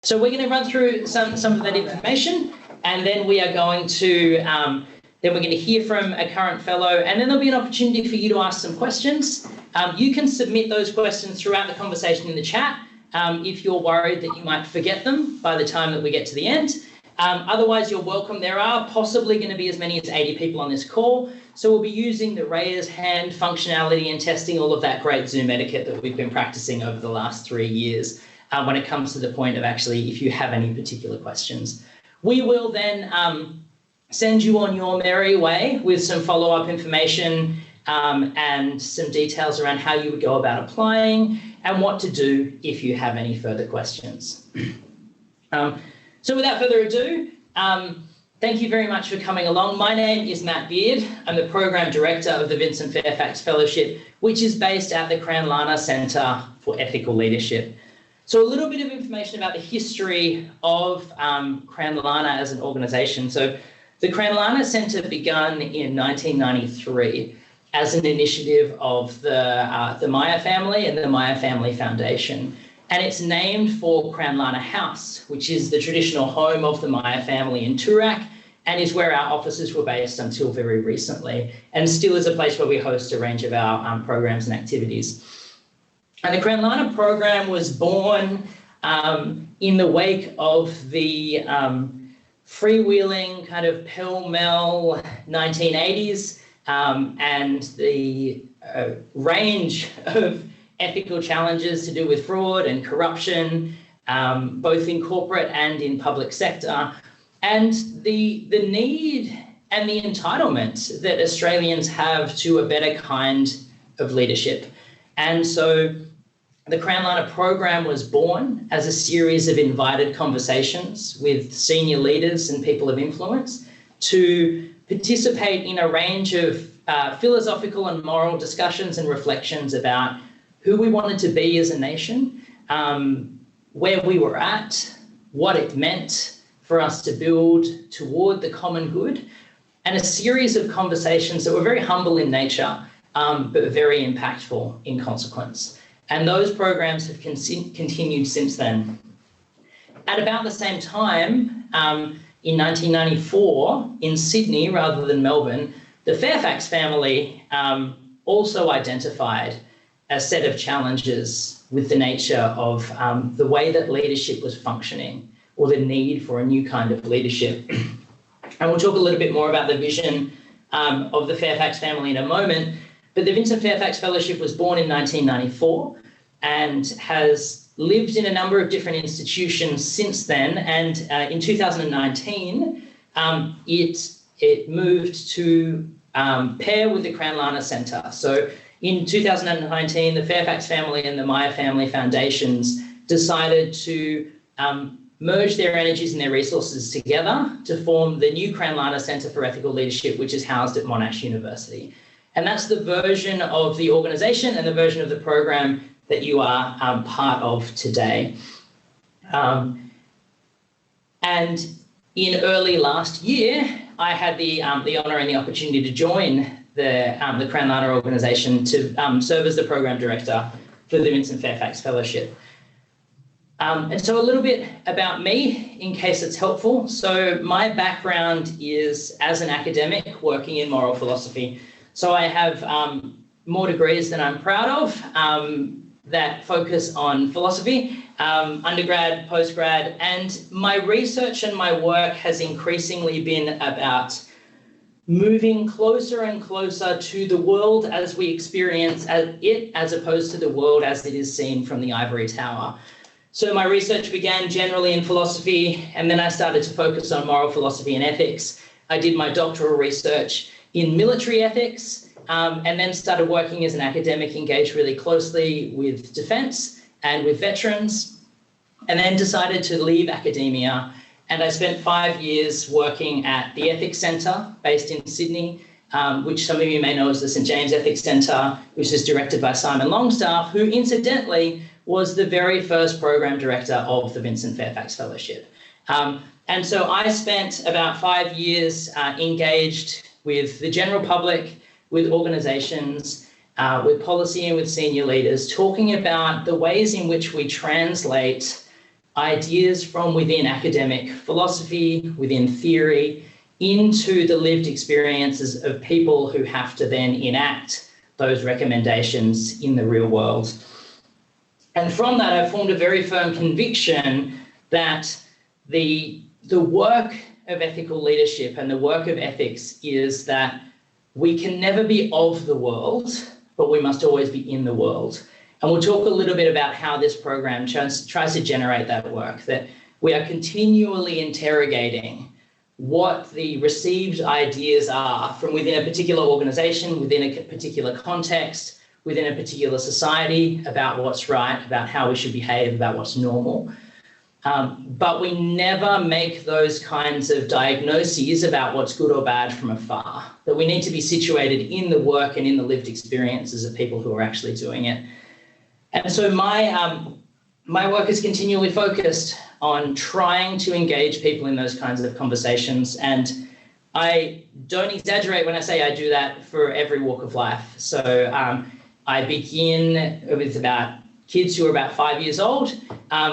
So we're going to run through some of that information, and then we are going to hear from a current fellow, and then there'll be an opportunity for you to ask some questions. You can submit those questions throughout the conversation in the chat if you're worried that you might forget them by the time that we get to the end. Otherwise, you're welcome. There are possibly going to be as many as 80 people on this call, so we'll be using the raise hand functionality and testing all of that great Zoom etiquette that we've been practicing over the last 3 years when it comes to the point of actually if you have any particular questions. We will then send you on your merry way with some follow-up information and some details around how you would go about applying and what to do if you have any further questions. So without further ado, thank you very much for coming along. My name is Matt Beard. I'm the Program Director of the Vincent Fairfax Fellowship, which is based at the Cranlana Centre for Ethical Leadership. So a little bit of information about the history of Cranlana as an organisation. So the Cranlana Centre began in 1993 as an initiative of the Maya family and the Maya Family Foundation. And it's named for Cranlana House, which is the traditional home of the Maya family in Toorak and is where our offices were based until very recently, and still is a place where we host a range of our programs and activities. And the Cranlana program was born in the wake of the freewheeling kind of pell-mell 1980s and the range of ethical challenges to do with fraud and corruption, both in corporate and in public sector, and the need and the entitlement that Australians have to a better kind of leadership. And so the Cranlana program was born as a series of invited conversations with senior leaders and people of influence to participate in a range of philosophical and moral discussions and reflections about who we wanted to be as a nation, where we were at, what it meant for us to build toward the common good, and a series of conversations that were very humble in nature, but very impactful in consequence. And those programs have continued since then. At about the same time, in 1994, in Sydney rather than Melbourne, the Fairfax family also identified a set of challenges with the nature of the way that leadership was functioning, or the need for a new kind of leadership. And we'll talk a little bit more about the vision of the Fairfax family in a moment, but the Vincent Fairfax Fellowship was born in 1994 and has lived in a number of different institutions since then. And in 2019, it moved to pair with the Cranlana Centre. So in 2019, the Fairfax family and the Maya Family Foundations decided to merge their energies and their resources together to form the new Cranlana Centre for Ethical Leadership, which is housed at Monash University. And that's the version of the organisation and the version of the program that you are part of today. And in early last year, I had the honour and the opportunity to join the Cranlana organisation to serve as the program director for the Vincent Fairfax Fellowship. And so a little bit about me, in case it's helpful. So my background is as an academic working in moral philosophy. So I have more degrees than I'm proud of that focus on philosophy, undergrad, postgrad, and my research and my work has increasingly been about moving closer and closer to the world as we experience it, as opposed to the world as it is seen from the ivory tower. So my research began generally in philosophy, and then I started to focus on moral philosophy and ethics. I did my doctoral research in military ethics, and then started working as an academic, engaged really closely with defence and with veterans, and then decided to leave academia. And I spent 5 years working at the Ethics Centre based in Sydney, which some of you may know as the St James Ethics Centre, which is directed by Simon Longstaff, who incidentally was the very first program director of the Vincent Fairfax Fellowship. And so I spent about 5 years engaged with the general public, with organisations, with policy and with senior leaders, talking about the ways in which we translate ideas from within academic philosophy, within theory, into the lived experiences of people who have to then enact those recommendations in the real world. And from that, I've formed a very firm conviction that the work of ethical leadership and the work of ethics is that we can never be of the world, but we must always be in the world. And we'll talk a little bit about how this program tries to generate that work, that we are continually interrogating what the received ideas are from within a particular organization, within a particular context, within a particular society, about what's right, about how we should behave, about what's normal. But we never make those kinds of diagnoses about what's good or bad from afar, that we need to be situated in the work and in the lived experiences of people who are actually doing it. And so my work is continually focused on trying to engage people in those kinds of conversations. And I don't exaggerate when I say I do that for every walk of life. So I begin with about kids who are about 5 years old,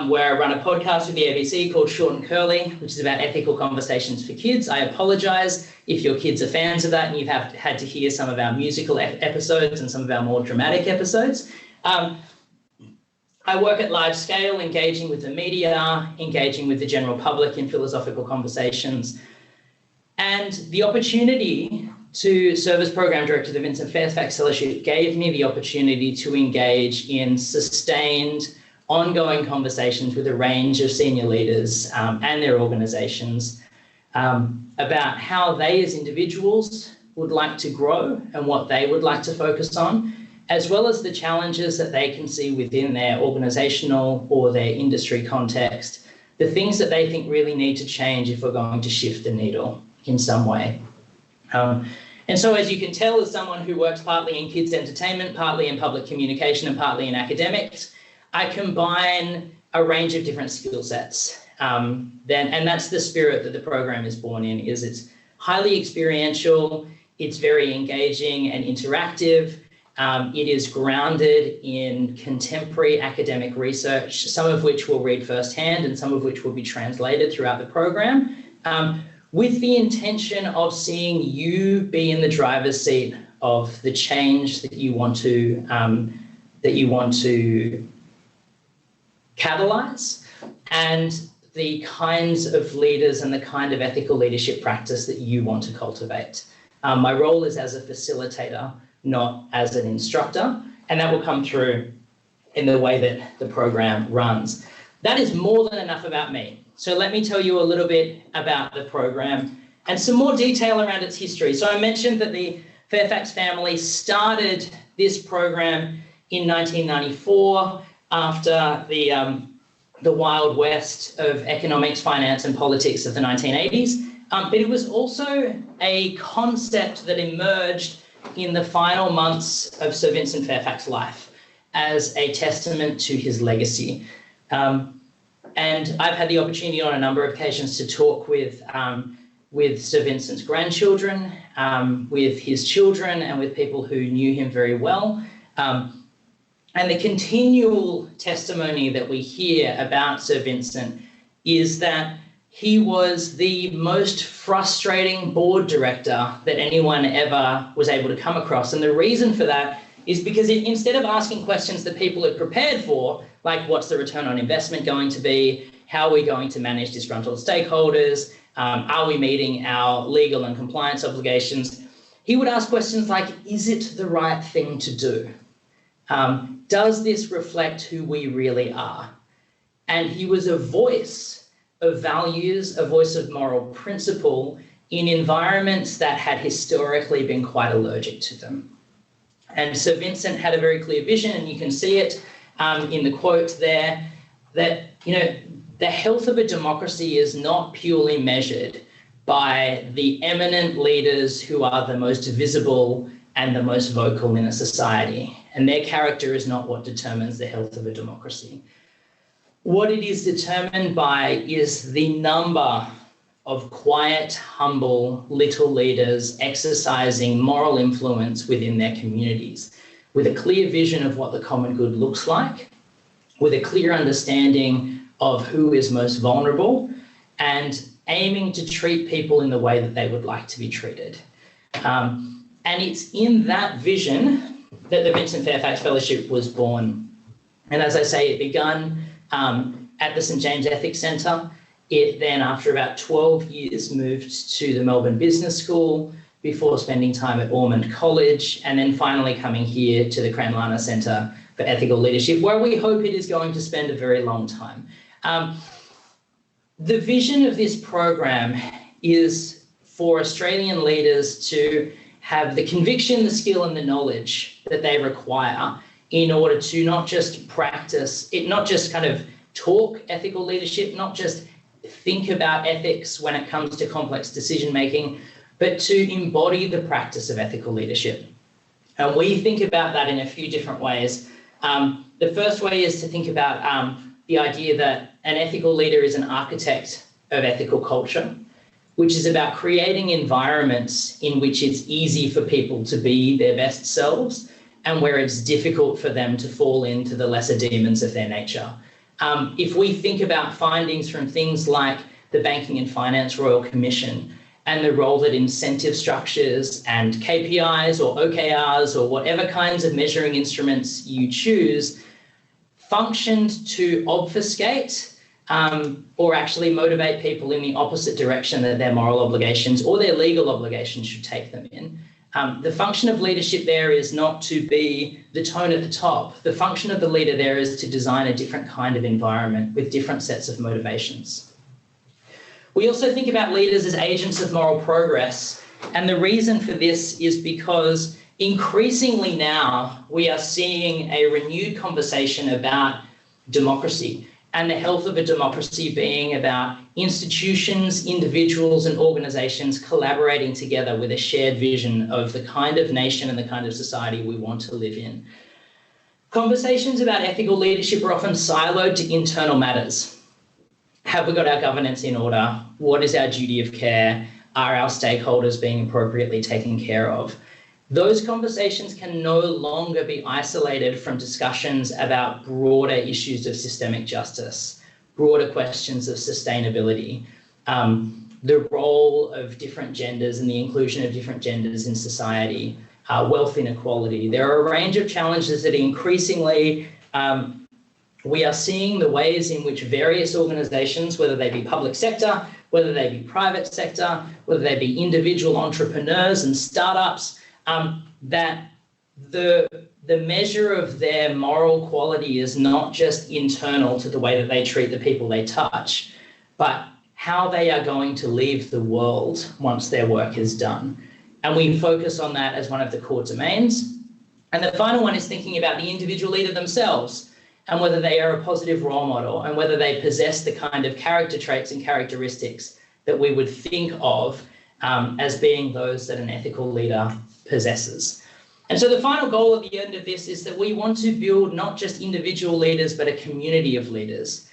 where I run a podcast with the ABC called Short and Curly, which is about ethical conversations for kids. I apologize if your kids are fans of that and you've had to hear some of our musical episodes and some of our more dramatic episodes. I work at large scale, engaging with the media, engaging with the general public in philosophical conversations. And the opportunity to serve as program director of the Vincent Fairfax Fellowship gave me the opportunity to engage in sustained, ongoing conversations with a range of senior leaders and their organizations about how they as individuals would like to grow and what they would like to focus on, as well as the challenges that they can see within their organizational or their industry context, the things that they think really need to change if we're going to shift the needle in some way. And so, as you can tell, as someone who works partly in kids entertainment, partly in public communication and partly in academics, I combine a range of different skill sets. And that's the spirit that the program is born in, is it's highly experiential, it's very engaging and interactive. It is grounded in contemporary academic research, some of which we'll read firsthand and some of which will be translated throughout the program, with the intention of seeing you be in the driver's seat of the change that you want to catalyze, and the kinds of leaders and the kind of ethical leadership practice that you want to cultivate. My role is as a facilitator, not as an instructor, and that will come through in the way that the program runs. That is more than enough about me. So let me tell you a little bit about the program and some more detail around its history. So I mentioned that the Fairfax family started this program in 1994 after the Wild West of economics, finance, and politics of the 1980s. But it was also a concept that emerged in the final months of Sir Vincent Fairfax's life as a testament to his legacy. And I've had the opportunity on a number of occasions to talk with Sir Vincent's grandchildren, with his children, and with people who knew him very well. And the continual testimony that we hear about Sir Vincent is that he was the most frustrating board director that anyone ever was able to come across. And the reason for that is because instead of asking questions that people had prepared for, like what's the return on investment going to be, how are we going to manage disgruntled stakeholders, are we meeting our legal and compliance obligations, he would ask questions like, is it the right thing to do? Does this reflect who we really are? And he was a voice of values, a voice of moral principle in environments that had historically been quite allergic to them. And Sir Vincent had a very clear vision, and you can see it in the quote there, that, the health of a democracy is not purely measured by the eminent leaders who are the most visible and the most vocal in a society. And their character is not what determines the health of a democracy. What it is determined by is the number of quiet, humble, little leaders exercising moral influence within their communities, with a clear vision of what the common good looks like, with a clear understanding of who is most vulnerable and aiming to treat people in the way that they would like to be treated. And it's in that vision that the Vincent Fairfax Fellowship was born. And as I say, it began at the St James Ethics Centre. It then, after about 12 years, moved to the Melbourne Business School before spending time at Ormond College, and then finally coming here to the Cranlana Centre for Ethical Leadership, where we hope it is going to spend a very long time. The vision of this program is for Australian leaders to have the conviction, the skill and the knowledge that they require in order to not just practice it, not just kind of talk ethical leadership, not just think about ethics when it comes to complex decision making, but to embody the practice of ethical leadership. And we think about that in a few different ways. The first way is to think about the idea that an ethical leader is an architect of ethical culture, which is about creating environments in which it's easy for people to be their best selves and where it's difficult for them to fall into the lesser demons of their nature. If we think about findings from things like the Banking and Finance Royal Commission and the role that incentive structures and KPIs or OKRs or whatever kinds of measuring instruments you choose functioned to obfuscate or actually motivate people in the opposite direction that their moral obligations or their legal obligations should take them in. The function of leadership there is not to be the tone at the top. The function of the leader there is to design a different kind of environment with different sets of motivations. We also think about leaders as agents of moral progress. And the reason for this is because increasingly now we are seeing a renewed conversation about democracy and the health of a democracy being about institutions, individuals and organizations collaborating together with a shared vision of the kind of nation and the kind of society we want to live in. Conversations about ethical leadership are often siloed to internal matters. Have we got our governance in order? What is our duty of care? Are our stakeholders being appropriately taken care of? Those conversations can no longer be isolated from discussions about broader issues of systemic justice, broader questions of sustainability, the role of different genders and the inclusion of different genders in society, wealth inequality. There are a range of challenges that increasingly we are seeing the ways in which various organizations, whether they be public sector, whether they be private sector, whether they be individual entrepreneurs and startups, that the measure of their moral quality is not just internal to the way that they treat the people they touch, but how they are going to leave the world once their work is done. And we focus on that as one of the core domains. And the final one is thinking about the individual leader themselves and whether they are a positive role model and whether they possess the kind of character traits and characteristics that we would think of as being those that an ethical leader possesses. And so the final goal at the end of this is that we want to build not just individual leaders, but a community of leaders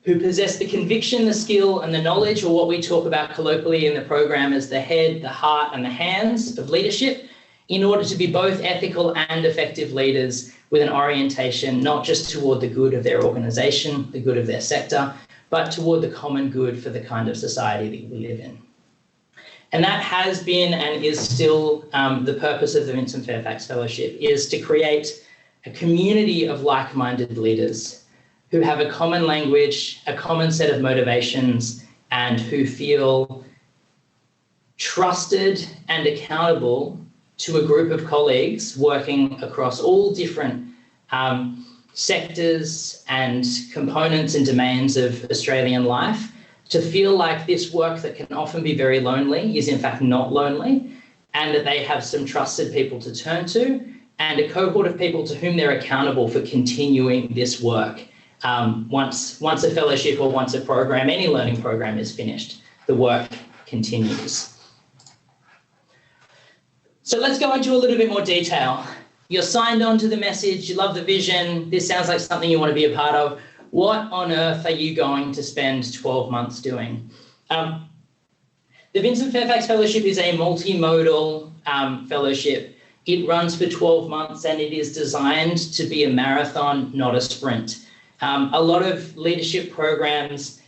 who possess the conviction, the skill and the knowledge, or what we talk about colloquially in the program as the head, the heart and the hands of leadership, in order to be both ethical and effective leaders with an orientation not just toward the good of their organization, the good of their sector, but toward the common good for the kind of society that we live in. And that has been and is still the purpose of the Vincent Fairfax Fellowship, is to create a community of like-minded leaders who have a common language, a common set of motivations, and who feel trusted and accountable to a group of colleagues working across all different sectors and components and domains of Australian life, to feel like this work that can often be very lonely is in fact not lonely, and that they have some trusted people to turn to and a cohort of people to whom they're accountable for continuing this work. Once a fellowship or once a program, any learning program is finished, the work continues. So let's go into a little bit more detail. You're signed on to the message, you love the vision, this sounds like something you want to be a part of. What on earth are you going to spend 12 months doing? The Vincent Fairfax Fellowship is a multimodal fellowship. It runs for 12 months and it is designed to be a marathon, not a sprint. A lot of leadership programs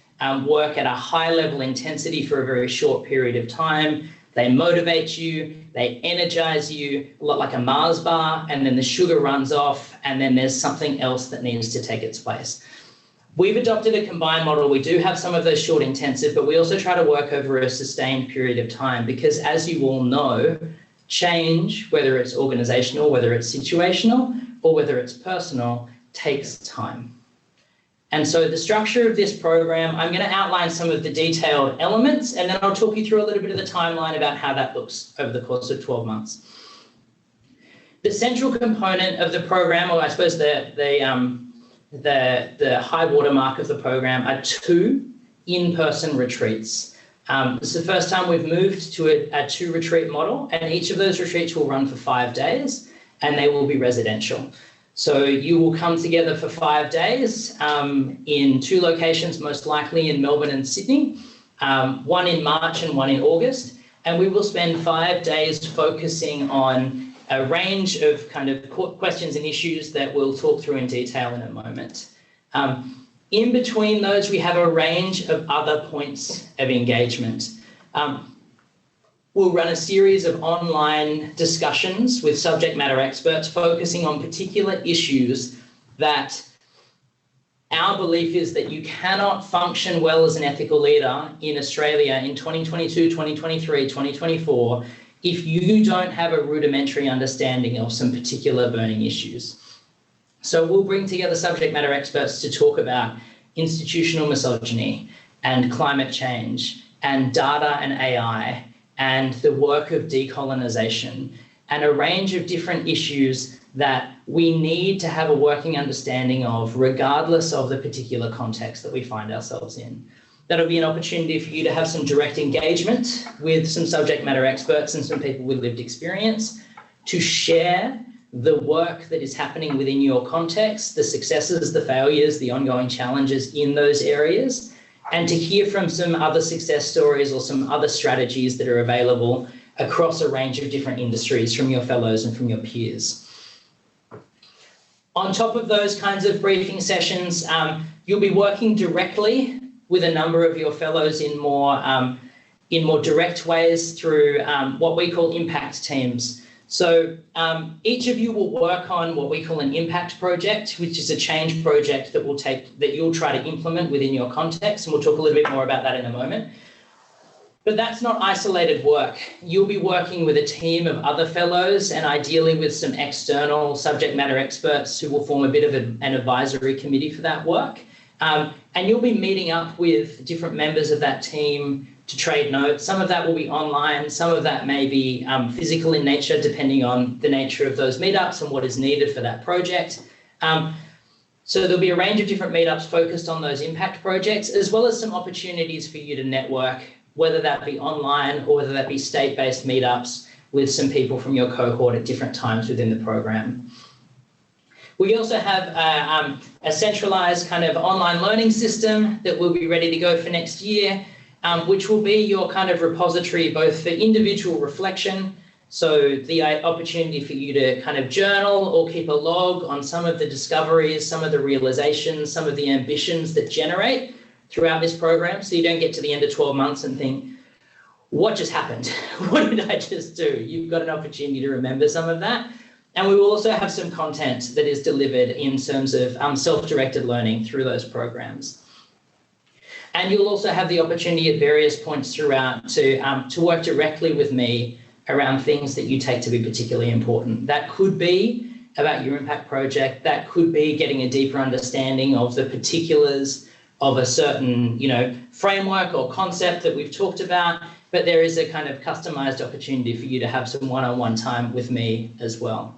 work at a high level intensity for a very short period of time. They motivate you, they energize you, a lot like a Mars bar, and then the sugar runs off, and then there's something else that needs to take its place. We've adopted a combined model. We do have some of those short intensive, but we also try to work over a sustained period of time because, as you all know, change, whether it's organizational, whether it's situational, or whether it's personal, takes time. And so the structure of this program, I'm going to outline some of the detailed elements, and then I'll talk you through a little bit of the timeline about how that looks over the course of 12 months. The central component of the program, or I suppose the high watermark of the program, are 2 in-person retreats. This is the first time we've moved to a 2 retreat model, and each of those retreats will run for 5 days, and they will be residential. So you will come together for 5 days in 2 locations, most likely in Melbourne and Sydney, one in March and one in August. And we will spend 5 days focusing on a range of kind of questions and issues that we'll talk through in detail in a moment. In between those, we have a range of other points of engagement. We'll run a series of online discussions with subject matter experts focusing on particular issues that our belief is that you cannot function well as an ethical leader in Australia in 2022, 2023, 2024 if you don't have a rudimentary understanding of some particular burning issues. So we'll bring together subject matter experts to talk about institutional misogyny and climate change and data and AI and the work of decolonisation and a range of different issues that we need to have a working understanding of regardless of the particular context that we find ourselves in. That'll be an opportunity for you to have some direct engagement with some subject matter experts and some people with lived experience to share the work that is happening within your context, the successes, the failures, the ongoing challenges in those areas, and to hear from some other success stories or some other strategies that are available across a range of different industries from your fellows and from your peers. On top of those kinds of briefing sessions, you'll be working directly with a number of your fellows in more direct ways through what we call impact teams. So each of you will work on what we call an impact project, which is a change project that you'll try to implement within your context, and we'll talk a little bit more about that in a moment. But that's not isolated work. You'll be working with a team of other fellows and ideally with some external subject matter experts who will form a bit of an advisory committee for that work. And you'll be meeting up with different members of that team to trade notes. Some of that will be online, some of that may be physical in nature, depending on the nature of those meetups and what is needed for that project. So there'll be a range of different meetups focused on those impact projects, as well as some opportunities for you to network, whether that be online or whether that be state-based meetups with some people from your cohort at different times within the program. We also have a centralized kind of online learning system that will be ready to go for next year, which will be your kind of repository both for individual reflection, so the opportunity for you to kind of journal or keep a log on some of the discoveries, some of the realizations, some of the ambitions that generate throughout this program, so you don't get to the end of 12 months and think, what just happened? What did I just do? You've got an opportunity to remember some of that. And we will also have some content that is delivered in terms of self-directed learning through those programs. And you'll also have the opportunity at various points throughout to work directly with me around things that you take to be particularly important. That could be about your impact project. That could be getting a deeper understanding of the particulars of a certain, framework or concept that we've talked about. But there is a kind of customized opportunity for you to have some one-on-one time with me as well.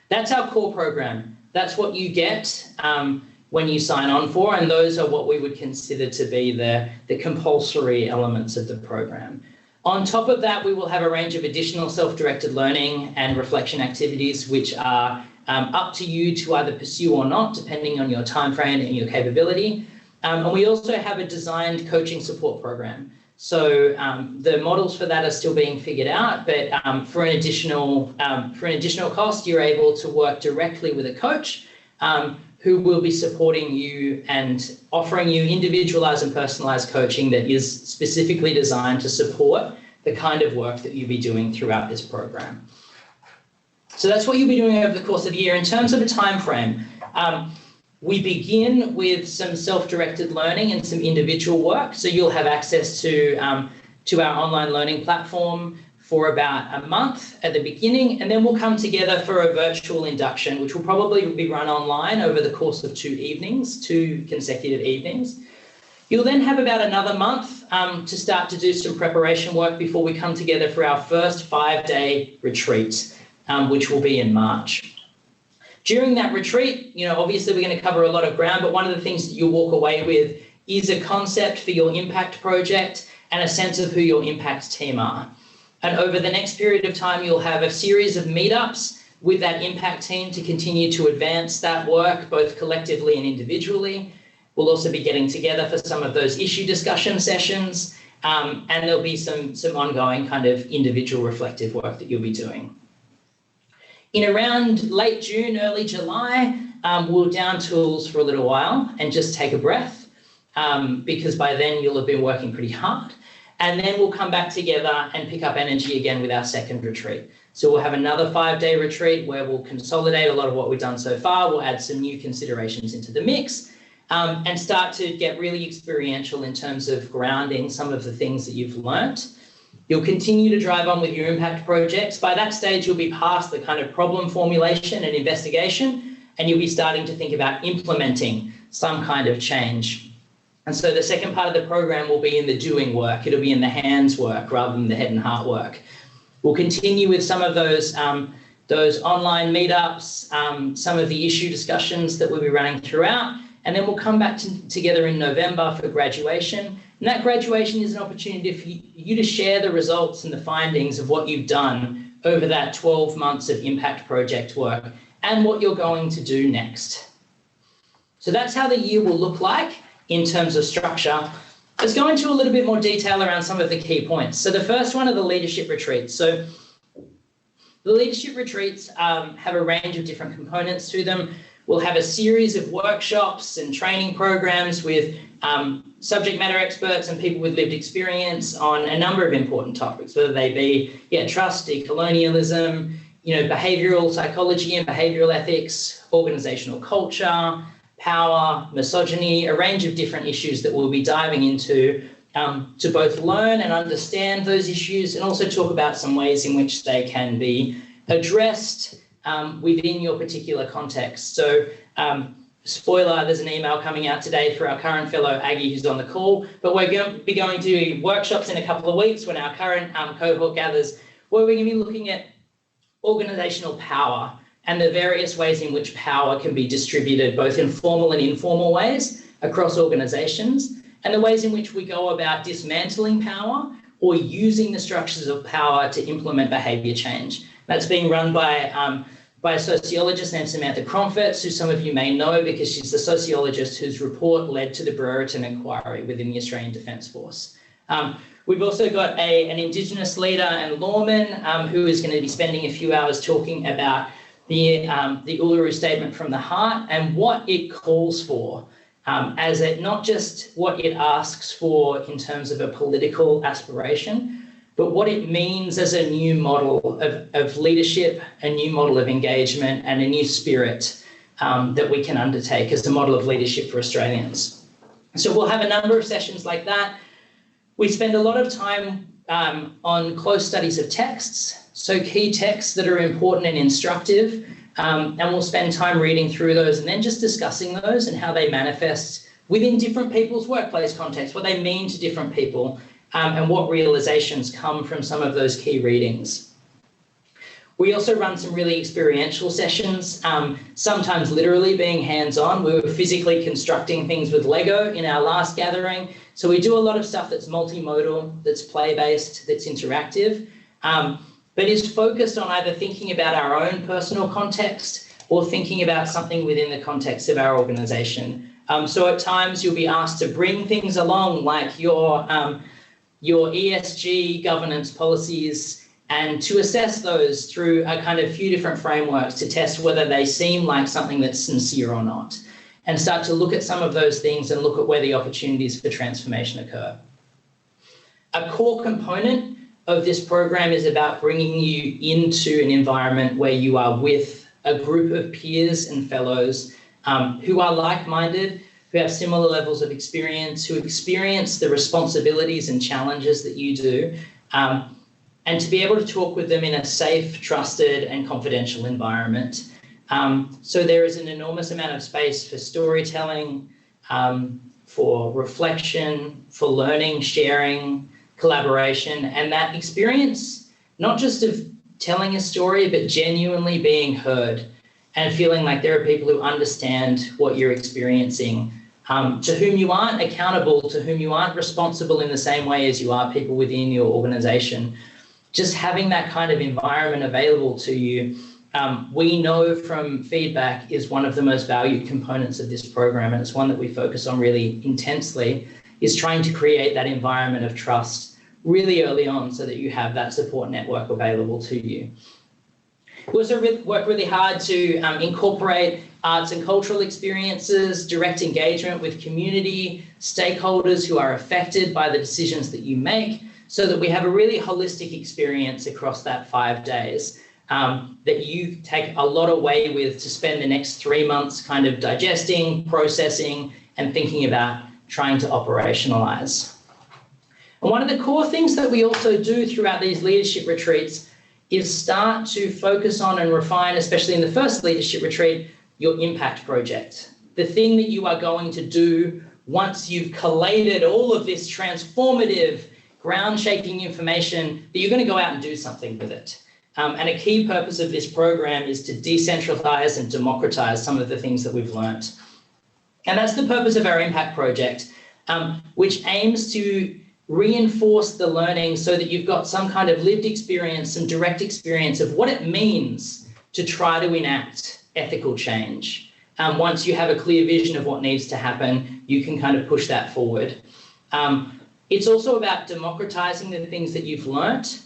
That's our core program. That's what you get when you sign on for, and those are what we would consider to be the compulsory elements of the program. On top of that, we will have a range of additional self-directed learning and reflection activities, which are up to you to either pursue or not, depending on your time frame and your capability. And we also have a designed coaching support program. So the models for that are still being figured out, but for an additional cost, you're able to work directly with a coach who will be supporting you and offering you individualized and personalized coaching that is specifically designed to support the kind of work that you'll be doing throughout this program. So that's what you'll be doing over the course of the year. In terms of a time frame, we begin with some self-directed learning and some individual work. So you'll have access to our online learning platform for about a month at the beginning, and then we'll come together for a virtual induction, which will probably be run online over the course of 2 consecutive evenings. You'll then have about another month to start to do some preparation work before we come together for our first 5-day retreat, which will be in March. During that retreat, obviously we're going to cover a lot of ground, but one of the things that you'll walk away with is a concept for your impact project and a sense of who your impact team are. And over the next period of time, you'll have a series of meetups with that impact team to continue to advance that work, both collectively and individually. We'll also be getting together for some of those issue discussion sessions, and there'll be some ongoing kind of individual reflective work that you'll be doing. In around late June, early July, we'll down tools for a little while and just take a breath, because by then you'll have been working pretty hard. And then we'll come back together and pick up energy again with our second retreat. So we'll have another 5-day retreat where we'll consolidate a lot of what we've done so far. We'll add some new considerations into the mix, and start to get really experiential in terms of grounding some of the things that you've learnt. You'll continue to drive on with your impact projects. By that stage, you'll be past the kind of problem formulation and investigation, and you'll be starting to think about implementing some kind of change. And so the second part of the program will be in the doing work. It'll be in the hands work rather than the head and heart work. We'll continue with some of those online meetups, some of the issue discussions that we'll be running throughout, and then we'll come back together in November for graduation. And that graduation is an opportunity for you to share the results and the findings of what you've done over that 12 months of impact project work and what you're going to do next. So that's how the year will look like in terms of structure. Let's go into a little bit more detail around some of the key points. So the first one are the leadership retreats. So the leadership retreats have a range of different components to them. We'll have a series of workshops and training programs with subject matter experts and people with lived experience on a number of important topics, whether they be trust, decolonialism, behavioural psychology and behavioural ethics, organisational culture, power, misogyny, a range of different issues that we'll be diving into to both learn and understand those issues and also talk about some ways in which they can be addressed within your particular context. So spoiler, there's an email coming out today for our current fellow Aggie who's on the call, but we're going to be going to workshops in a couple of weeks when our current cohort gathers, where we're going to be looking at organisational power and the various ways in which power can be distributed, both in formal and informal ways across organisations, and the ways in which we go about dismantling power or using the structures of power to implement behaviour change. That's being run by a sociologist named Samantha Cromford, who some of you may know because she's the sociologist whose report led to the Brereton inquiry within the Australian Defence Force. We've also got an Indigenous leader and lawman who is going to be spending a few hours talking about the Uluru Statement from the Heart and what it calls for, as it not just what it asks for in terms of a political aspiration, but what it means as a new model of leadership, a new model of engagement, and a new spirit that we can undertake as a model of leadership for Australians. So we'll have a number of sessions like that. We spend a lot of time on close studies of texts, so key texts that are important and instructive, and we'll spend time reading through those and then just discussing those and how they manifest within different people's workplace contexts, what they mean to different people, and what realizations come from some of those key readings. We also run some really experiential sessions, sometimes literally being hands-on. We were physically constructing things with Lego in our last gathering. So we do a lot of stuff that's multimodal, that's play-based, that's interactive, but is focused on either thinking about our own personal context or thinking about something within the context of our organisation. So at times you'll be asked to bring things along like your ESG governance policies and to assess those through a kind of few different frameworks to test whether they seem like something that's sincere or not. and start to look at some of those things and look at where the opportunities for transformation occur. A core component of this program is about bringing you into an environment where you are with a group of peers and fellows who are like-minded, who have similar levels of experience, who experience the responsibilities and challenges that you do, and to be able to talk with them in a safe, trusted, and confidential environment. So there is an enormous amount of space for storytelling, for reflection, for learning, sharing, collaboration, and that experience, not just of telling a story, but genuinely being heard and feeling like there are people who understand what you're experiencing, to whom you aren't accountable, to whom you aren't responsible in the same way as you are people within your organization. Just having that kind of environment available to you, we know from feedback is one of the most valued components of this program, and it's one that we focus on really intensely, is trying to create that environment of trust really early on so that you have that support network available to you. We also work really hard to incorporate arts and cultural experiences, direct engagement with community, stakeholders who are affected by the decisions that you make, so that we have a really holistic experience across that 5 days that you take a lot away with to spend the next 3 months kind of digesting, processing, and thinking about trying to operationalize. And one of the core things that we also do throughout these leadership retreats is start to focus on and refine, especially in the first leadership retreat, your impact project. The thing that you are going to do once you've collated all of this transformative, ground-shaking information, that you're going to go out and do something with it. And a key purpose of this program is to decentralize and democratize some of the things that we've learned. And that's the purpose of our impact project, which aims to reinforce the learning so that you've got some kind of lived experience, some direct experience of what it means to try to enact ethical change. Once you have a clear vision of what needs to happen, you can kind of push that forward. It's also about democratizing the things that you've learnt.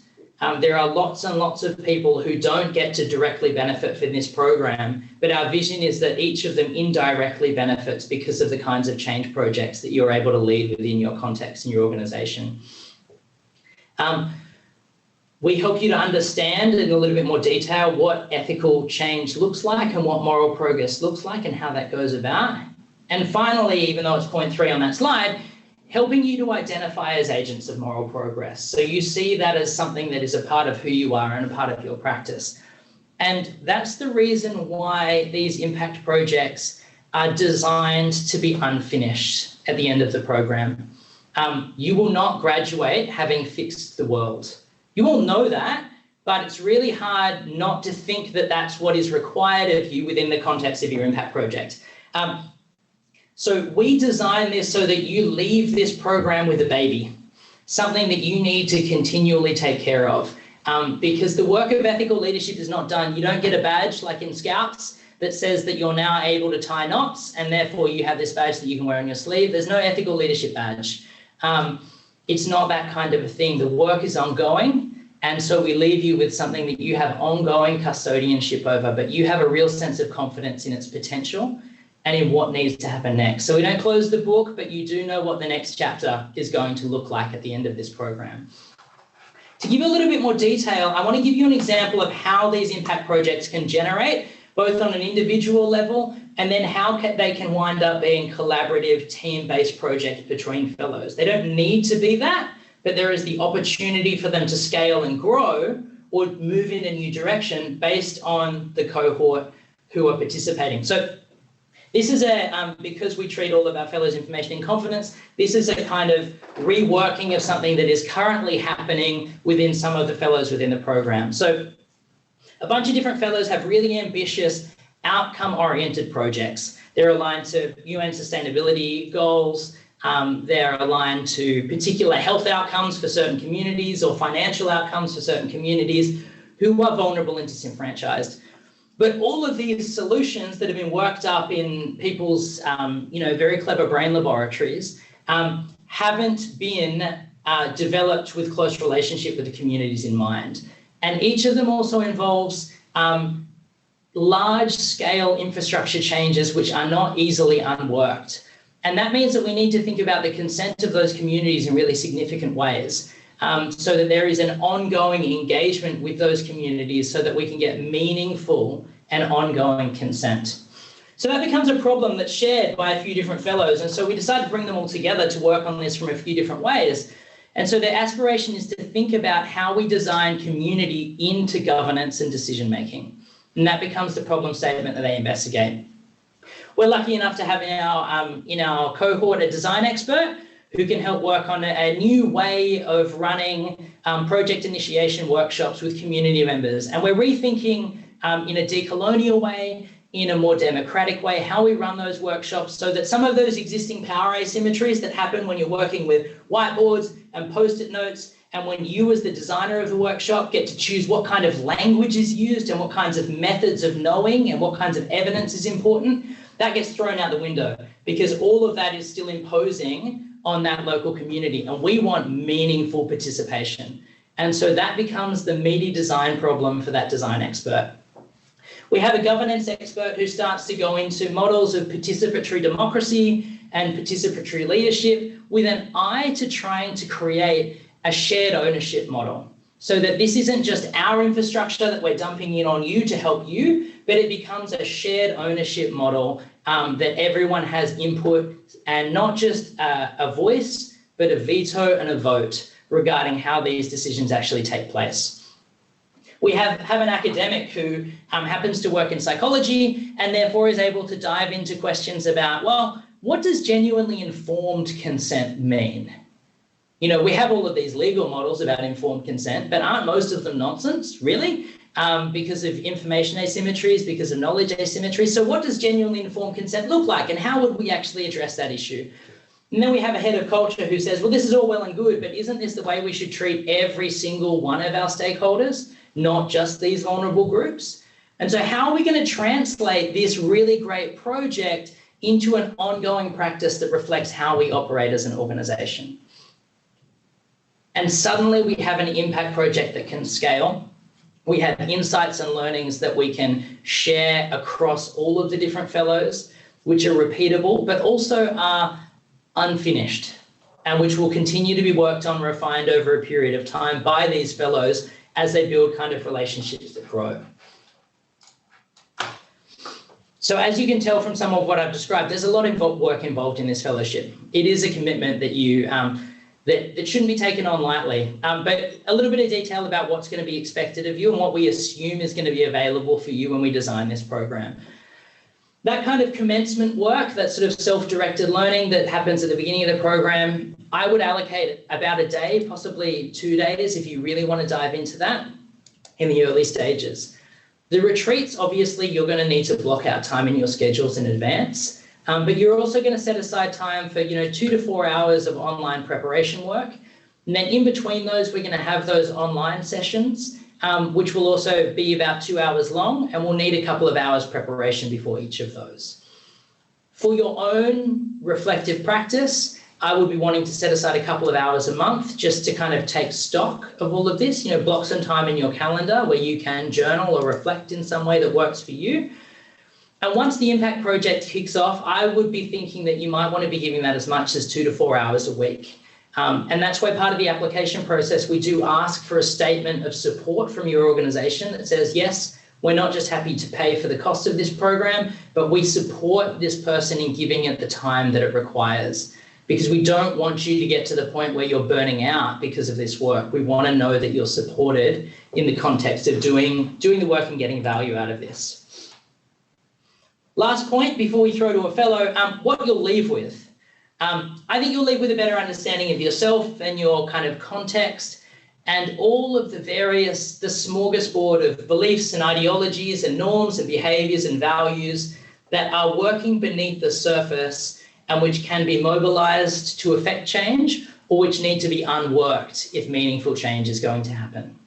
There are lots and lots of people who don't get to directly benefit from this program, but our vision is that each of them indirectly benefits because of the kinds of change projects that you're able to lead within your context and your organization. We help you to understand in a little bit more detail what ethical change looks like and what moral progress looks like and how that goes about. And finally, even though it's point 3 on that slide, helping you to identify as agents of moral progress. So you see that as something that is a part of who you are and a part of your practice. And that's the reason why these impact projects are designed to be unfinished at the end of the program. You will not graduate having fixed the world. You all know that, but it's really hard not to think that that's what is required of you within the context of your impact project. So we design this so that you leave this program with a baby, something that you need to continually take care of, because the work of ethical leadership is not done. You don't get a badge like in Scouts that says that you're now able to tie knots and therefore you have this badge that you can wear on your sleeve. There's no ethical leadership badge. It's not that kind of a thing. The work is ongoing. And so we leave you with something that you have ongoing custodianship over, but you have a real sense of confidence in its potential and in what needs to happen next. So we don't close the book, but you do know what the next chapter is going to look like at the end of this program. To give you a little bit more detail, I want to give you an example of how these impact projects can generate, both on an individual level, and then how they can wind up being collaborative, team-based projects between fellows. They don't need to be that, but there is the opportunity for them to scale and grow or move in a new direction based on the cohort who are participating. So this is because we treat all of our fellows' information in confidence, this is a kind of reworking of something that is currently happening within some of the fellows within the program. So a bunch of different fellows have really ambitious outcome-oriented projects. They're aligned to UN sustainability goals. They're aligned to particular health outcomes for certain communities or financial outcomes for certain communities who are vulnerable and disenfranchised. But all of these solutions that have been worked up in people's, very clever brain laboratories haven't been developed with close relationship with the communities in mind. And each of them also involves large-scale infrastructure changes which are not easily unworked. And that means that we need to think about the consent of those communities in really significant ways, so that there is an ongoing engagement with those communities so that we can get meaningful and ongoing consent. So that becomes a problem that's shared by a few different fellows. And so we decided to bring them all together to work on this from a few different ways. And so their aspiration is to think about how we design community into governance and decision-making. And that becomes the problem statement that they investigate. We're lucky enough to have in our cohort a design expert who can help work on a new way of running project initiation workshops with community members. And we're rethinking in a decolonial way, in a more democratic way, how we run those workshops so that some of those existing power asymmetries that happen when you're working with whiteboards and post-it notes, and when you as the designer of the workshop get to choose what kind of language is used and what kinds of methods of knowing and what kinds of evidence is important, that gets thrown out the window because all of that is still imposing on that local community, and we want meaningful participation. And so that becomes the meaty design problem for that design expert. We have a governance expert who starts to go into models of participatory democracy and participatory leadership with an eye to trying to create a shared ownership model so that this isn't just our infrastructure that we're dumping in on you to help you, but it becomes a shared ownership model that everyone has input and not just a voice, but a veto and a vote regarding how these decisions actually take place. We have an academic who happens to work in psychology and therefore is able to dive into questions about, well, what does genuinely informed consent mean? You know, we have all of these legal models about informed consent, but aren't most of them nonsense, really? Because of information asymmetries, because of knowledge asymmetries. So what does genuinely informed consent look like and how would we actually address that issue? And then we have a head of culture who says, well, this is all well and good, but isn't this the way we should treat every single one of our stakeholders, not just these vulnerable groups? And so how are we going to translate this really great project into an ongoing practice that reflects how we operate as an organization? And suddenly we have an impact project that can scale. We have insights and learnings that we can share across all of the different fellows, which are repeatable, but also are unfinished, and which will continue to be worked on, refined over a period of time by these fellows as they build kind of relationships that grow. So as you can tell from some of what I've described, there's a lot of work involved in this fellowship. It is a commitment that you that shouldn't be taken on lightly, but a little bit of detail about what's going to be expected of you and what we assume is going to be available for you when we design this program. That kind of commencement work, that sort of self-directed learning that happens at the beginning of the program, I would allocate about a day, possibly 2 days, if you really want to dive into that in the early stages. The retreats, obviously, you're going to need to block out time in your schedules in advance, but you're also going to set aside time for 2 to 4 hours of online preparation work. And then in between those, we're going to have those online sessions, which will also be about 2 hours long, and we'll need a couple of hours preparation before each of those. For your own reflective practice, I would be wanting to set aside a couple of hours a month just to kind of take stock of all of this, block some time in your calendar where you can journal or reflect in some way that works for you. And once the impact project kicks off, I would be thinking that you might want to be giving that as much as 2 to 4 hours a week. And that's why part of the application process, we do ask for a statement of support from your organisation that says, yes, we're not just happy to pay for the cost of this program, but we support this person in giving it the time that it requires, because we don't want you to get to the point where you're burning out because of this work. We want to know that you're supported in the context of doing the work and getting value out of this. Last point before we throw to a fellow, what you'll leave with. I think you'll leave with a better understanding of yourself and your kind of context and all of the smorgasbord of beliefs and ideologies and norms and behaviours and values that are working beneath the surface and which can be mobilised to affect change or which need to be unworked if meaningful change is going to happen.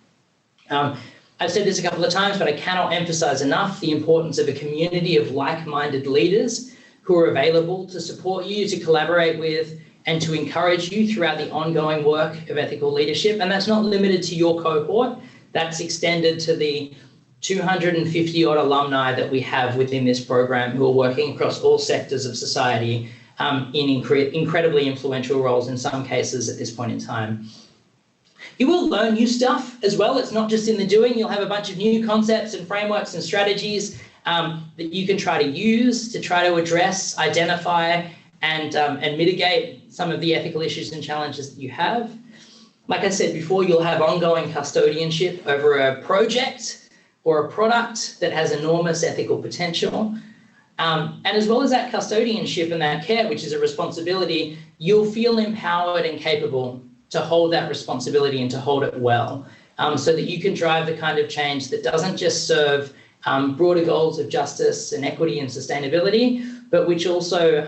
I've said this a couple of times, but I cannot emphasise enough the importance of a community of like-minded leaders who are available to support you, to collaborate with, and to encourage you throughout the ongoing work of ethical leadership. And that's not limited to your cohort. That's extended to the 250 odd alumni that we have within this program who are working across all sectors of society in incredibly influential roles in some cases at this point in time. You will learn new stuff as well. It's not just in the doing. You'll have a bunch of new concepts and frameworks and strategies that you can try to use to try to address, identify, and mitigate some of the ethical issues and challenges that you have. Like I said before, you'll have ongoing custodianship over a project or a product that has enormous ethical potential. And as well as that custodianship and that care, which is a responsibility, you'll feel empowered and capable to hold that responsibility and to hold it well, so that you can drive the kind of change that doesn't just serve broader goals of justice and equity and sustainability, but which also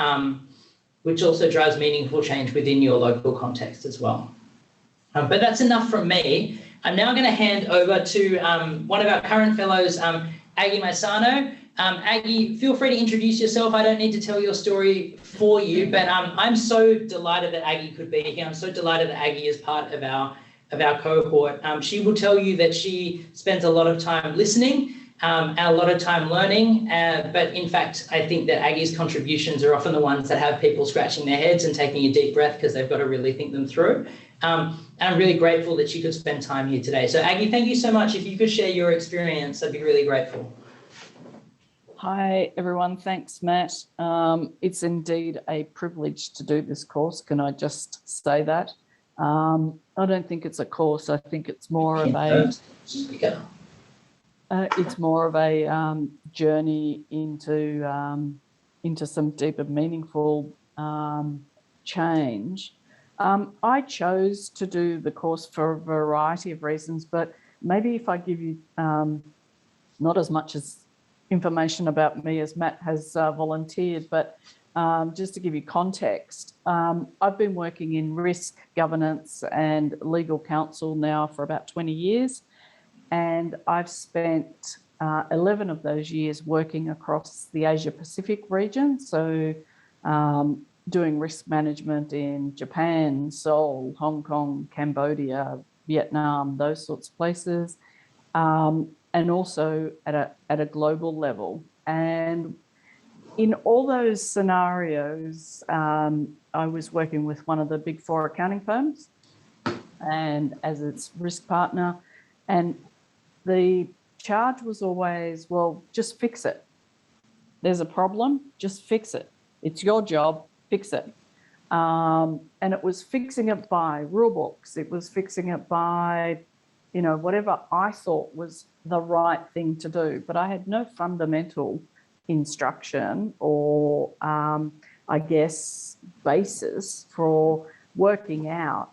drives meaningful change within your local context as well. But that's enough from me. I'm now going to hand over to one of our current fellows, Aggie Maisano. Aggie, feel free to introduce yourself. I don't need to tell your story for you, but I'm so delighted that Aggie could be here. I'm so delighted that Aggie is part of our cohort. She will tell you that she spends a lot of time listening and a lot of time learning, but in fact, I think that Aggie's contributions are often the ones that have people scratching their heads and taking a deep breath because they've got to really think them through. And I'm really grateful that she could spend time here today. So Aggie, thank you so much. If you could share your experience, I'd be really grateful. Hi, everyone. Thanks, Matt. It's indeed a privilege to do this course. Can I just say that? I don't think it's a course. I think it's more of a journey into some deeper, meaningful change. I chose to do the course for a variety of reasons, but maybe if I give you not as much as information about me as Matt has volunteered, but just to give you context, I've been working in risk governance and legal counsel now for about 20 years, and I've spent 11 of those years working across the Asia Pacific region, so doing risk management in Japan, Seoul, Hong Kong, Cambodia, Vietnam, those sorts of places, and also at a global level. And in all those scenarios, I was working with one of the big 4 accounting firms and as its risk partner. And the charge was always, well, just fix it. There's a problem, just fix it. It's your job, fix it. And it was fixing it by rule books. It was fixing it by, whatever I thought was the right thing to do. But I had no fundamental instruction or, I guess, basis for working out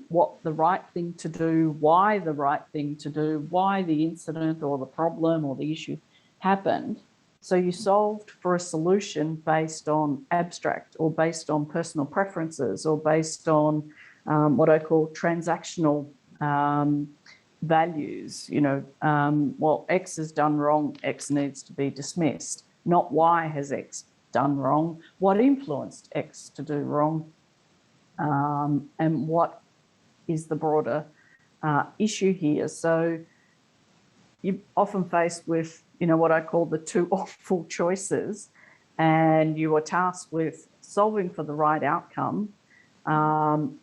what the right thing to do, why the right thing to do, why the incident or the problem or the issue happened. So you solved for a solution based on abstract or based on personal preferences or based on what I call transactional values. Well, X has done wrong, X needs to be dismissed, not Y has X done wrong, what influenced X to do wrong, and what is the broader issue here. So you're often faced with, what I call the 2 awful choices, and you are tasked with solving for the right outcome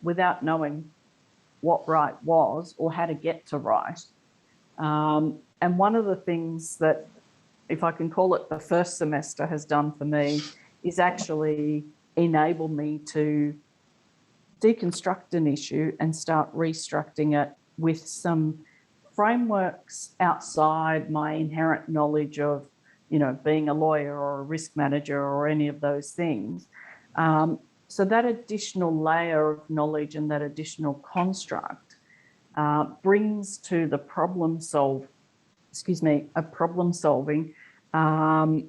without knowing what right was or how to get to right. And one of the things that, if I can call it the first semester has done for me, is actually enable me to deconstruct an issue and start restructuring it with some frameworks outside my inherent knowledge of, being a lawyer or a risk manager or any of those things. So that additional layer of knowledge and that additional construct brings to the problem solving a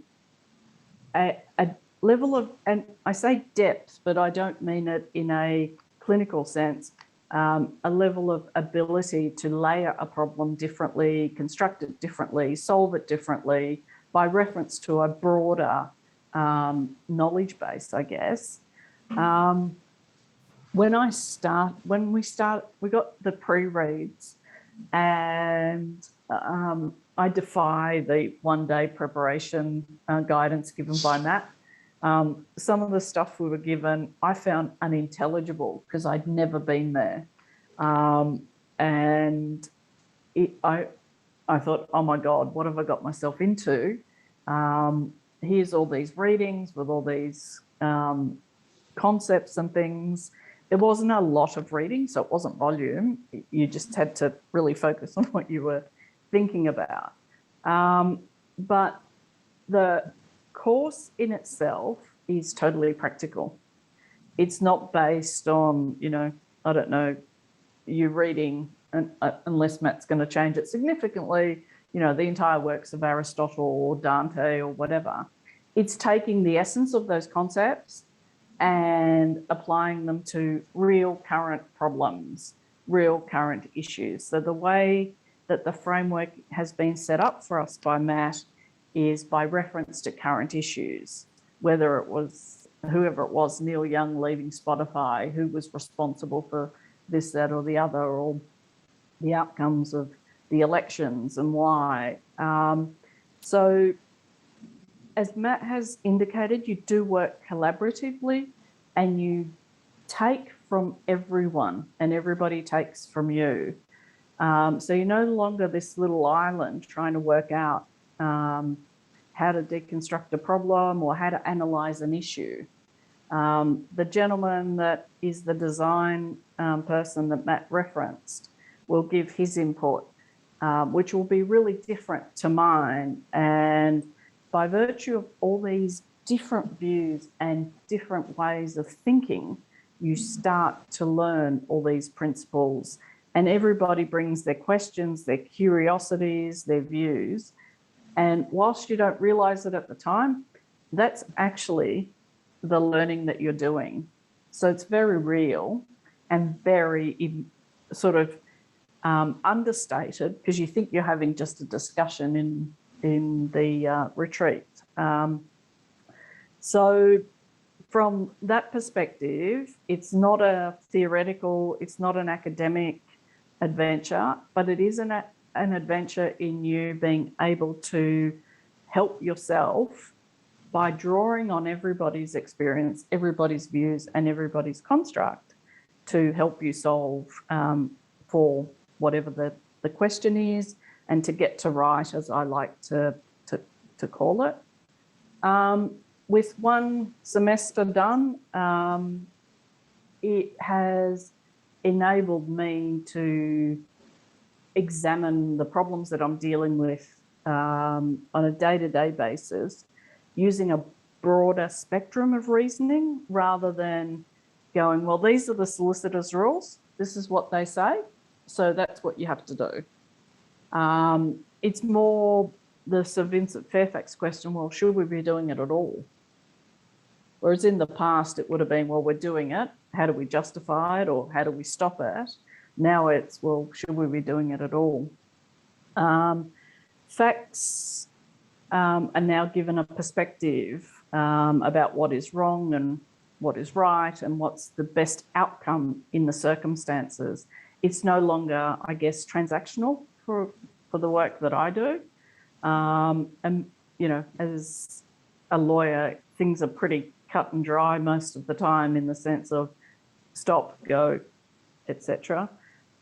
level of, and I say depth, but I don't mean it in a clinical sense, a level of ability to layer a problem differently, construct it differently, solve it differently by reference to a broader knowledge base, I guess. We got the pre-reads, and I defy the one-day preparation guidance given by Matt. Some of the stuff we were given, I found unintelligible because I'd never been there. And I thought, oh my God, what have I got myself into? Here's all these readings with all these concepts and things. There wasn't a lot of reading, so it wasn't volume. You just had to really focus on what you were thinking about. But the course in itself is totally practical. It's not based on, I don't know, you reading, unless Matt's going to change it significantly, the entire works of Aristotle or Dante or whatever. It's taking the essence of those concepts and applying them to real current problems, real current issues. So the way that the framework has been set up for us by Matt is by reference to current issues, whether it was whoever it was, Neil Young leaving Spotify, who was responsible for this, that, or the other, or the outcomes of the elections and why. So as Matt has indicated, you do work collaboratively and you take from everyone and everybody takes from you. So you're no longer this little island trying to work out how to deconstruct a problem or how to analyse an issue. The gentleman that is the design person that Matt referenced will give his input, which will be really different to mine. And by virtue of all these different views and different ways of thinking, you start to learn all these principles, and everybody brings their questions, their curiosities, their views. And whilst you don't realise it at the time, that's actually the learning that you're doing. So it's very real and very sort of understated, because you think you're having just a discussion in the retreat. So from that perspective, it's not a theoretical, it's not an academic adventure, but it is an adventure in you being able to help yourself by drawing on everybody's experience, everybody's views, and everybody's construct to help you solve for whatever the question is, and to get to right, as I like to call it. With one semester done, it has enabled me to examine the problems that I'm dealing with on a day-to-day basis, using a broader spectrum of reasoning rather than going, well, these are the solicitor's rules, this is what they say, so that's what you have to do. It's more the Sir Vincent Fairfax question, well, should we be doing it at all? Whereas in the past, it would have been, well, we're doing it, how do we justify it, or how do we stop it? Now it's, well, should we be doing it at all? Facts are now given a perspective about what is wrong and what is right and what's the best outcome in the circumstances. It's no longer, I guess, transactional for the work that I do. And, as a lawyer, things are pretty cut and dry most of the time in the sense of stop, go, etc.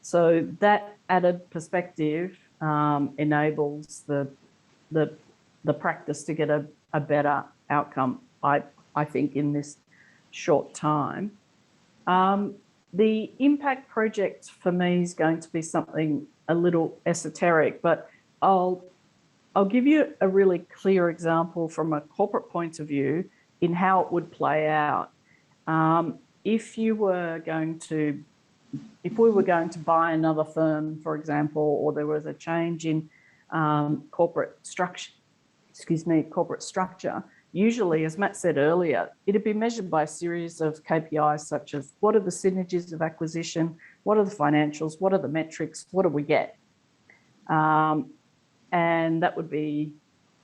So that added perspective enables the practice to get a better outcome, I think, in this short time. The impact project for me is going to be something a little esoteric, but I'll give you a really clear example from a corporate point of view in how it would play out. If we were going to buy another firm, for example, or there was a change in corporate structure, usually, as Matt said earlier, it'd be measured by a series of KPIs such as what are the synergies of acquisition, what are the financials, what are the metrics, what do we get? And that would be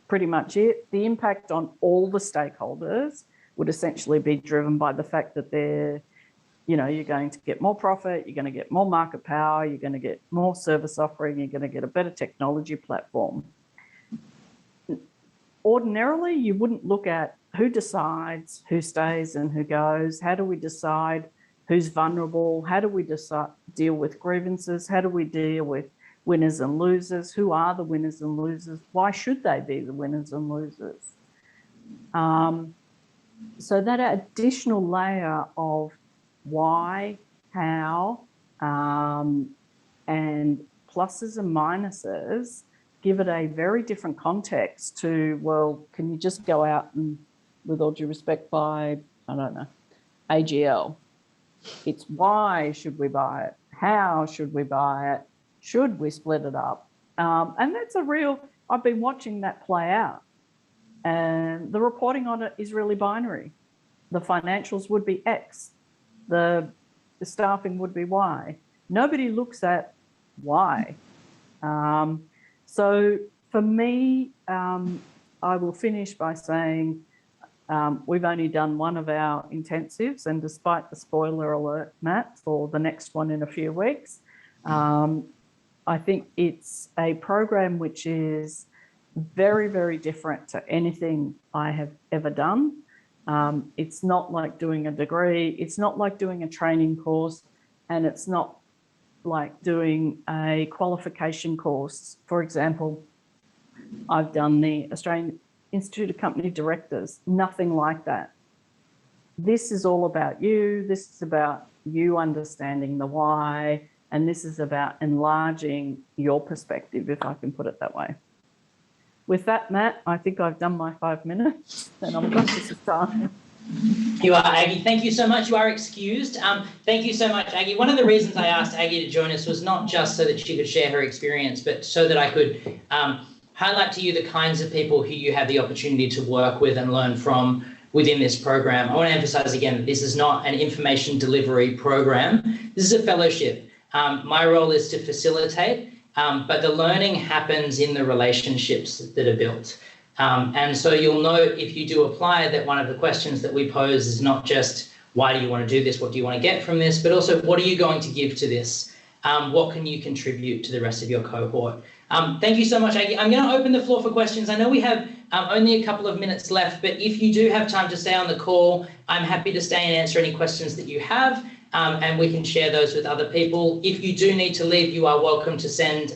pretty much it. The impact on all the stakeholders would essentially be driven by the fact that they're you're going to get more profit, you're going to get more market power, you're going to get more service offering, you're going to get a better technology platform. Ordinarily, you wouldn't look at who decides, who stays and who goes. How do we decide who's vulnerable? How do we deal with grievances? How do we deal with winners and losers? Who are the winners and losers? Why should they be the winners and losers? So that additional layer of why, how, and pluses and minuses give it a very different context to, well, can you just go out and, with all due respect, buy, I don't know, AGL? It's why should we buy it? How should we buy it? Should we split it up? And that's I've been watching that play out. And the reporting on it is really binary. The financials would be X. The staffing would be Y. Nobody looks at why. So for me, I will finish by saying we've only done one of our intensives, and despite the spoiler alert, Matt, for the next one in a few weeks, I think it's a program which is very, very different to anything I have ever done. It's not like doing a degree, it's not like doing a training course, and it's not like doing a qualification course. For example, I've done the Australian Institute of Company Directors, nothing like that. This is all about you. This is about you understanding the why, and this is about enlarging your perspective, if I can put it that way. With that, Matt, I think I've done my 5 minutes and I'm conscious of time. You are, Aggie. Thank you so much. You are excused. Thank you so much, Aggie. One of the reasons I asked Aggie to join us was not just so that she could share her experience, but so that I could highlight to you the kinds of people who you have the opportunity to work with and learn from within this program. I want to emphasize again that this is not an information delivery program. This is a fellowship. My role is to facilitate, but the learning happens in the relationships that are built. And so you'll note, if you do apply, that one of the questions that we pose is not just why do you want to do this, what do you want to get from this, but also what are you going to give to this? What can you contribute to the rest of your cohort? Thank you so much, Aggie. I'm going to open the floor for questions. I know we have only a couple of minutes left, but if you do have time to stay on the call, I'm happy to stay and answer any questions that you have, and we can share those with other people. If you do need to leave, you are welcome to send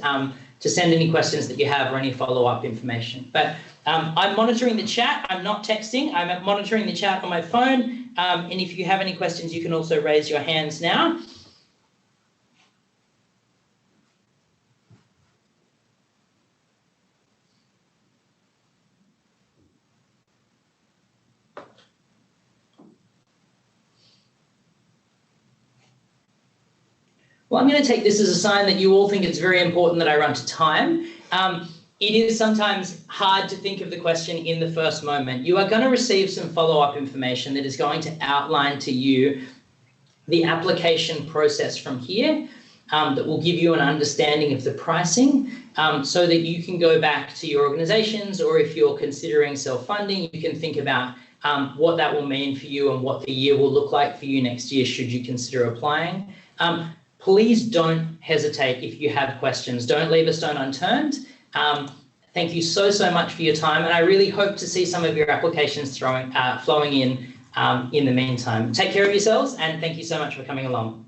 any questions that you have or any follow-up information. But I'm monitoring the chat. I'm not texting. I'm monitoring the chat on my phone. And if you have any questions, you can also raise your hands now. Well, I'm going to take this as a sign that you all think it's very important that I run to time. It is sometimes hard to think of the question in the first moment. You are going to receive some follow-up information that is going to outline to you the application process from here, that will give you an understanding of the pricing, so that you can go back to your organizations, or if you're considering self-funding, you can think about what that will mean for you and what the year will look like for you next year should you consider applying. Please don't hesitate if you have questions. Don't leave a stone unturned. Thank you so much for your time, and I really hope to see some of your applications flowing in the meantime. Take care of yourselves, and thank you so much for coming along.